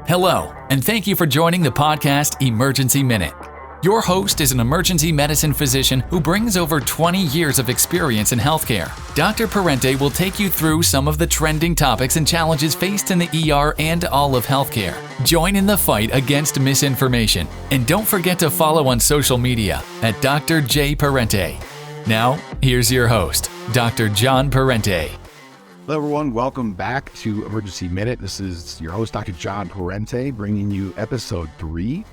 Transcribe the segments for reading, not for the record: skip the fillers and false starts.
Hello, and thank you for joining the podcast Emergency Minute. Your host is an emergency medicine physician who brings over 20 years of experience in healthcare. Dr. Parente will take you through some of the trending topics and challenges faced in the ER and all of healthcare. Join in the fight against misinformation, and don't forget to follow on social media at Dr. J. Parente. Now, here's your host, Dr. John Parente. Hello, everyone. Welcome back to Emergency Minute. This is your host, Dr. John Parente, bringing you episode 3,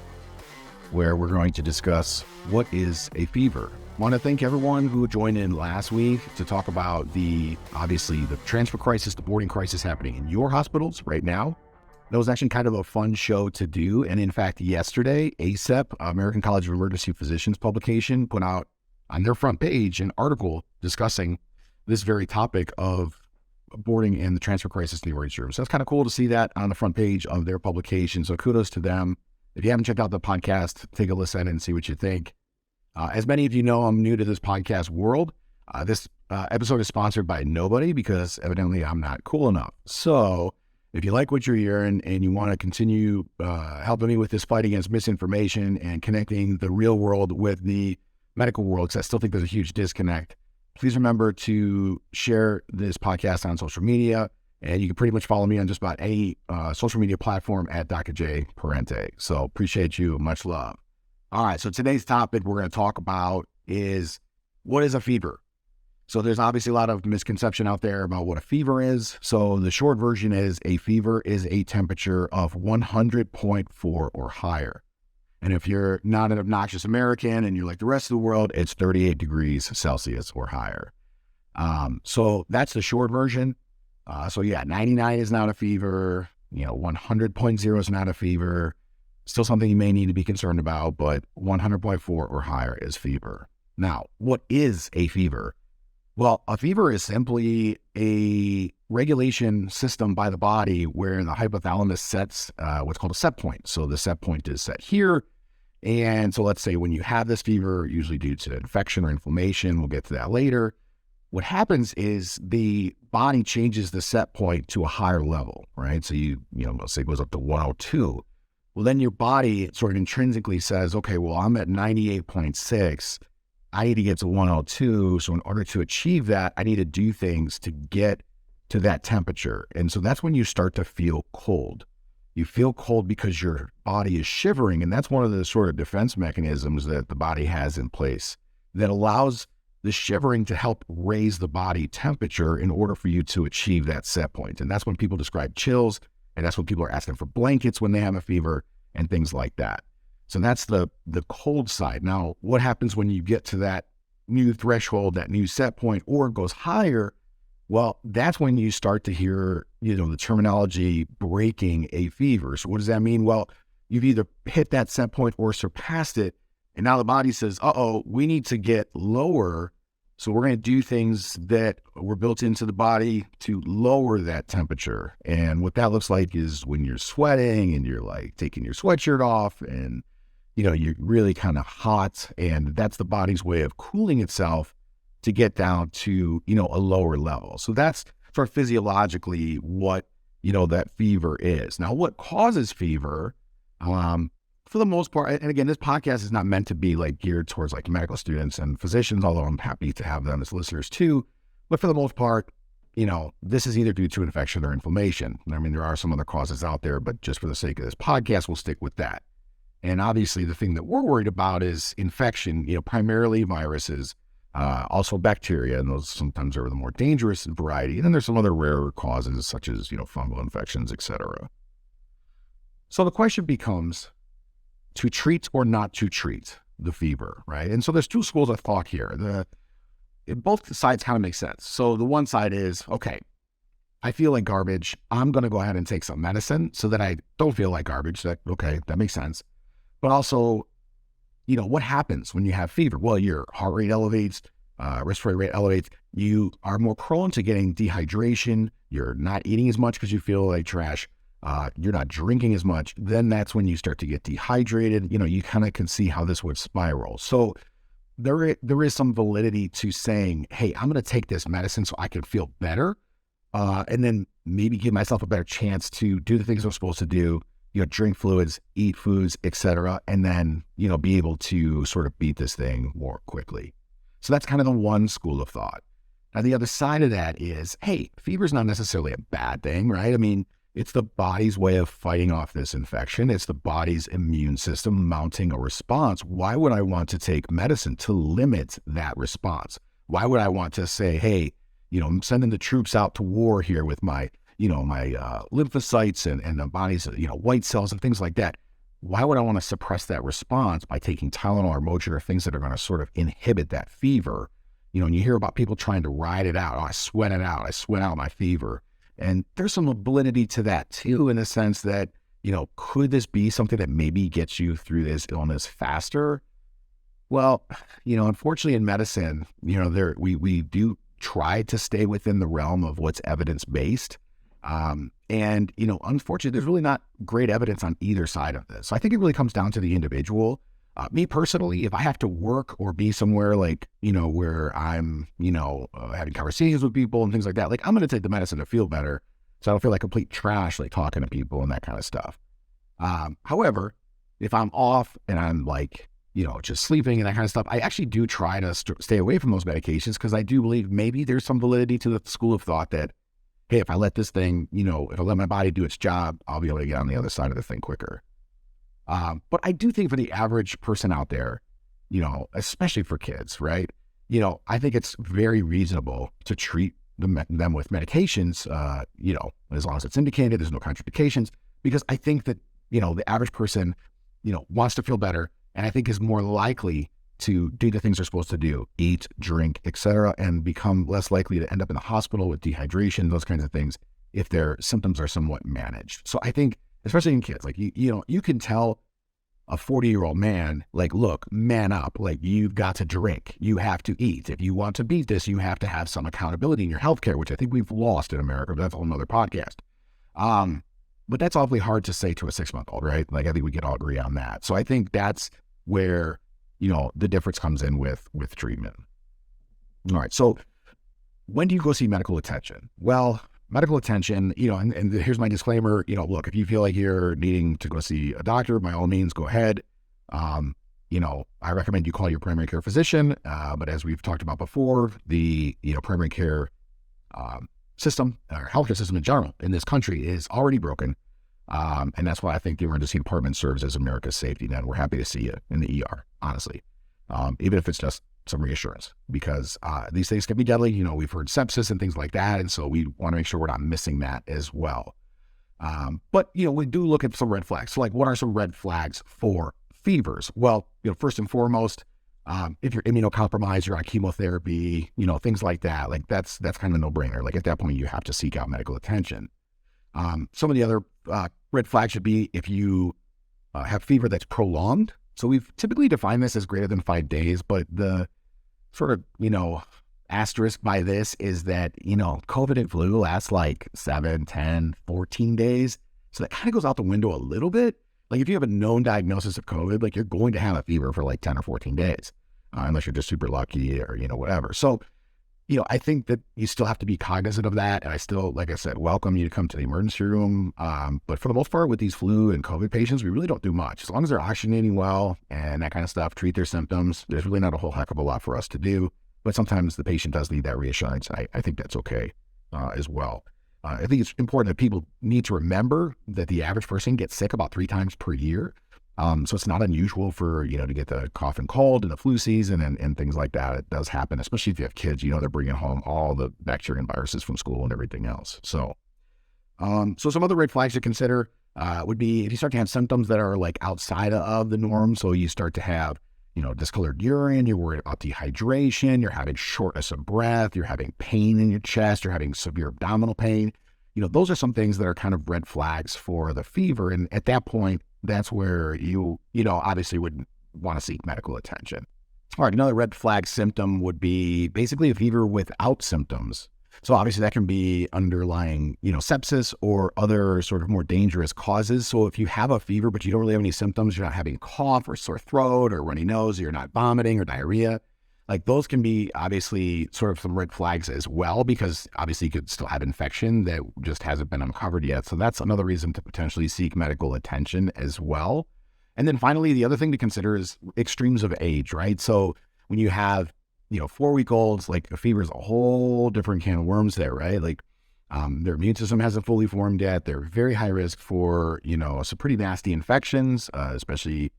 where we're going to discuss what is a fever. I want to thank everyone who joined in last week to talk about the transfer crisis, the boarding crisis happening in your hospitals right now. That was actually kind of a fun show to do. And in fact, yesterday, ACEP, American College of Emergency Physicians publication, put out on their front page an article discussing this very topic of boarding and the transfer crisis in the emergency room. So it's kind of cool to see that on the front page of their publication. So kudos to them. If you haven't checked out the podcast, take a listen and see what you think. As many of you know, I'm new to this podcast world. This episode is sponsored by nobody because evidently I'm not cool enough. So if you like what you're hearing and you want to continue helping me with this fight against misinformation and connecting the real world with the medical world, because I still think there's a huge disconnect, please remember to share this podcast on social media, and you can pretty much follow me on just about any social media platform at Dr. J. Parente. So appreciate you. Much love. All right. So today's topic we're going to talk about is what is a fever? So there's obviously a lot of misconception out there about what a fever is. So the short version is a fever is a temperature of 100.4 or higher. And if you're not an obnoxious American and you're like the rest of the world, it's 38 degrees Celsius or higher. So that's the short version. 99 is not a fever. 100.0 is not a fever. Still something you may need to be concerned about, but 100.4 or higher is fever. Now, what is a fever? Well, a fever is simply a regulation system by the body where the hypothalamus sets what's called a set point. So the set point is set here. And so let's say when you have this fever, usually due to infection or inflammation, we'll get to that later. What happens is the body changes the set point to a higher level, right? So let's say it goes up to 102. Well, then your body sort of intrinsically says, okay, well, I'm at 98.6. I need to get to 102. So in order to achieve that, I need to do things to get to that temperature. And so that's when you start to feel cold. You feel cold because your body is shivering. And that's one of the sort of defense mechanisms that the body has in place that allows the shivering to help raise the body temperature in order for you to achieve that set point. And that's when people describe chills. And that's when people are asking for blankets when they have a fever and things like that. So that's the cold side. Now, what happens when you get to that new threshold, that new set point, or it goes higher? Well, that's when you start to hear, the terminology breaking a fever. So what does that mean? Well, you've either hit that set point or surpassed it. And now the body says, we need to get lower. So we're going to do things that were built into the body to lower that temperature. And what that looks like is when you're sweating and you're like taking your sweatshirt off and, you're really kind of hot, and that's the body's way of cooling itself to get down to, a lower level. So that's sort of physiologically what, that fever is. Now, what causes fever, for the most part, and again, this podcast is not meant to be like geared towards like medical students and physicians, although I'm happy to have them as listeners too. But for the most part, this is either due to infection or inflammation. I mean, there are some other causes out there, but just for the sake of this podcast, we'll stick with that. And obviously the thing that we're worried about is infection, primarily viruses, also bacteria, and those sometimes are the more dangerous variety. And then there's some other rarer causes such as, fungal infections, etc. So the question becomes to treat or not to treat the fever, right? And so there's two schools of thought here. Both sides kind of make sense. So the one side is, okay, I feel like garbage. I'm going to go ahead and take some medicine so that I don't feel like garbage. That makes sense. But also, what happens when you have fever? Well, your heart rate elevates, respiratory rate elevates. You are more prone to getting dehydration. You're not eating as much because you feel like trash. You're not drinking as much. Then that's when you start to get dehydrated. You kind of can see how this would spiral. So there is some validity to saying, hey, I'm going to take this medicine so I can feel better. And then maybe give myself a better chance to do the things I'm supposed to do drink fluids, eat foods, etc., and then, be able to sort of beat this thing more quickly. So that's kind of the one school of thought. Now, the other side of that is, hey, fever is not necessarily a bad thing, right? I mean, it's the body's way of fighting off this infection. It's the body's immune system mounting a response. Why would I want to take medicine to limit that response? Why would I want to say, hey, I'm sending the troops out to war here with my lymphocytes and the body's, white cells and things like that. Why would I want to suppress that response by taking Tylenol or Motrin or things that are going to sort of inhibit that fever? And you hear about people trying to ride it out. Oh, I sweat it out. I sweat out my fever. And there's some validity to that too, in the sense that, could this be something that maybe gets you through this illness faster? Well, unfortunately in medicine, we do try to stay within the realm of what's evidence-based. And unfortunately, there's really not great evidence on either side of this. So I think it really comes down to the individual. Me personally, if I have to work or be somewhere like, where I'm, having conversations with people and things like that, like I'm going to take the medicine to feel better. So I don't feel like complete trash, like talking to people and that kind of stuff. However, if I'm off and I'm like, just sleeping and that kind of stuff, I actually do try to stay away from those medications, because I do believe maybe there's some validity to the school of thought that, hey, if I let this thing, if I let my body do its job, I'll be able to get on the other side of the thing quicker. But I do think for the average person out there, especially for kids, right? I think it's very reasonable to treat them with medications, as long as it's indicated, there's no contraindications, because I think that, the average person, wants to feel better, and I think is more likely to do the things they're supposed to do, eat, drink, etc., and become less likely to end up in the hospital with dehydration, those kinds of things, if their symptoms are somewhat managed. So I think, especially in kids, like, you can tell a 40-year-old man, like, look, man up, like, you've got to drink, you have to eat. If you want to beat this, you have to have some accountability in your healthcare, which I think we've lost in America, but that's a whole nother podcast. But that's awfully hard to say to a 6-month-old, right? Like, I think we can all agree on that. So I think that's where, the difference comes in with treatment. All right. So when do you go see medical attention? Well, medical attention, and here's my disclaimer, look, if you feel like you're needing to go see a doctor, by all means, go ahead. I recommend you call your primary care physician. But as we've talked about before, the, primary care system, or healthcare system in general in this country is already broken. And that's why I think the emergency department serves as America's safety net. We're happy to see you in the ER, honestly, even if it's just some reassurance, because these things can be deadly. We've heard sepsis and things like that. And so we want to make sure we're not missing that as well. But, we do look at some red flags. So, like, what are some red flags for fevers? Well, first and foremost, if you're immunocompromised, you're on chemotherapy, things like that, like that's kind of a no-brainer. Like, at that point, you have to seek out medical attention. Some of the other red flags should be if you have fever that's prolonged. So we've typically defined this as greater than 5 days, but the sort of, asterisk by this is that, COVID and flu lasts like 7, 10, 14 days. So that kind of goes out the window a little bit. Like, if you have a known diagnosis of COVID, like, you're going to have a fever for like 10 or 14 days, unless you're just super lucky or, whatever. So, I think that you still have to be cognizant of that. And I still, like I said, welcome you to come to the emergency room. But for the most part, with these flu and COVID patients, we really don't do much. As long as they're oxygenating well and that kind of stuff, treat their symptoms, there's really not a whole heck of a lot for us to do. But sometimes the patient does need that reassurance. I think that's okay as well. I think it's important that people need to remember that the average person gets sick about 3 times per year. So it's not unusual for, to get the cough and cold in the flu season and things like that. It does happen, especially if you have kids, they're bringing home all the bacteria and viruses from school and everything else. So, so some other red flags to consider would be if you start to have symptoms that are like outside of the norm. So you start to have, discolored urine, you're worried about dehydration, you're having shortness of breath, you're having pain in your chest, you're having severe abdominal pain. Those are some things that are kind of red flags for the fever. And at that point, that's where you obviously would want to seek medical attention. All right, another red flag symptom would be basically a fever without symptoms. So obviously that can be underlying, sepsis or other sort of more dangerous causes. So if you have a fever, but you don't really have any symptoms, you're not having cough or sore throat or runny nose, you're not vomiting or diarrhea, like those can be obviously sort of some red flags as well, because obviously you could still have infection that just hasn't been uncovered yet. So that's another reason to potentially seek medical attention as well. And then finally, the other thing to consider is extremes of age, right? So when you have, 4-week-olds, like a fever is a whole different can of worms there, right? Like their immune system hasn't fully formed yet. They're very high risk for, some pretty nasty infections, especially,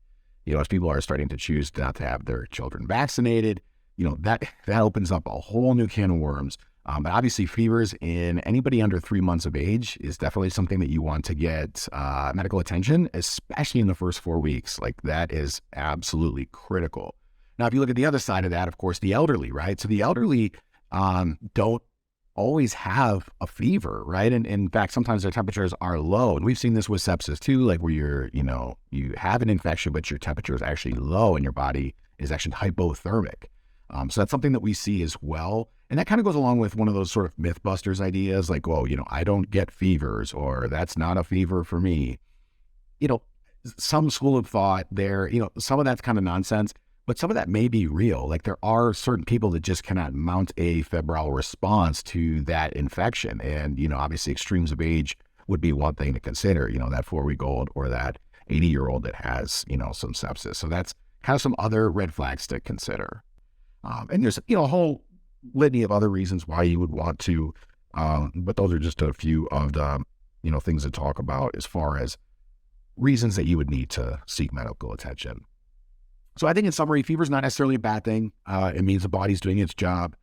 as people are starting to choose not to have their children vaccinated. That opens up a whole new can of worms. But obviously fevers in anybody under 3 months of age is definitely something that you want to get medical attention, especially in the first 4 weeks. Like that is absolutely critical. Now, if you look at the other side of that, of course, the elderly, right? So the elderly don't always have a fever, right? And in fact, sometimes their temperatures are low. And we've seen this with sepsis too, like where you have an infection, but your temperature is actually low and your body is actually hypothermic. So that's something that we see as well. And that kind of goes along with one of those sort of Mythbusters ideas, like, whoa, I don't get fevers, or that's not a fever for me. Some school of thought there, some of that's kind of nonsense, but some of that may be real. Like there are certain people that just cannot mount a febrile response to that infection. And, obviously extremes of age would be one thing to consider, that 4-week-old or that 80-year-old that has, some sepsis. So that's kind of some other red flags to consider. And there's, a whole litany of other reasons why you would want to, but those are just a few of the, things to talk about as far as reasons that you would need to seek medical attention. So I think in summary, fever is not necessarily a bad thing. It means the body's doing its job,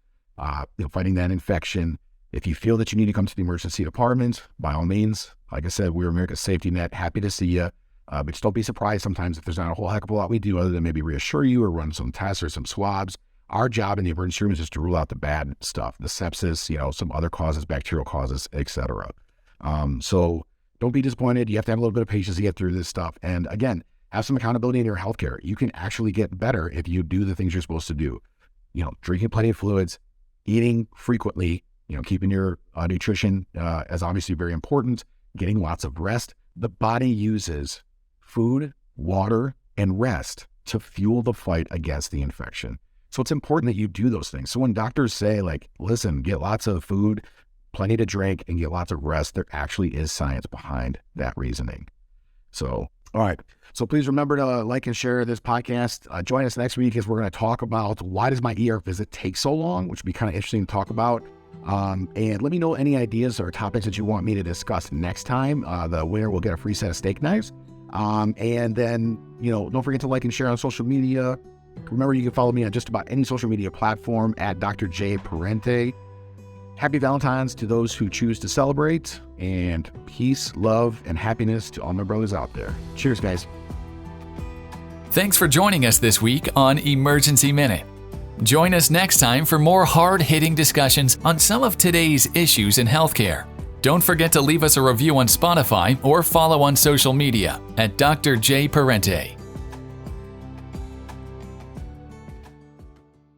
fighting that infection. If you feel that you need to come to the emergency department, by all means, like I said, we're America's safety net. Happy to see you. But just don't be surprised sometimes if there's not a whole heck of a lot we do other than maybe reassure you or run some tests or some swabs. Our job in the emergency room is just to rule out the bad stuff, the sepsis, some other causes, bacterial causes, etc. So don't be disappointed. You have to have a little bit of patience to get through this stuff. And again, have some accountability in your healthcare. You can actually get better if you do the things you're supposed to do. Drinking plenty of fluids, eating frequently, keeping your nutrition as obviously very important, getting lots of rest. The body uses food, water, and rest to fuel the fight against the infection. So it's important that you do those things. So when doctors say, like, listen, get lots of food, plenty to drink, and get lots of rest, there actually is science behind that reasoning. So, all right. So please remember to like and share this podcast. Join us next week as we're going to talk about why does my ER visit take so long, which would be kind of interesting to talk about. And let me know any ideas or topics that you want me to discuss next time. The winner will get a free set of steak knives. And then, don't forget to like and share on social media. Remember, you can follow me on just about any social media platform at Dr. J. Parente. Happy Valentine's to those who choose to celebrate, and peace, love, and happiness to all my brothers out there. Cheers, guys. Thanks for joining us this week on Emergency Minute. Join us next time for more hard-hitting discussions on some of today's issues in healthcare. Don't forget to leave us a review on Spotify or follow on social media at Dr. J. Parente.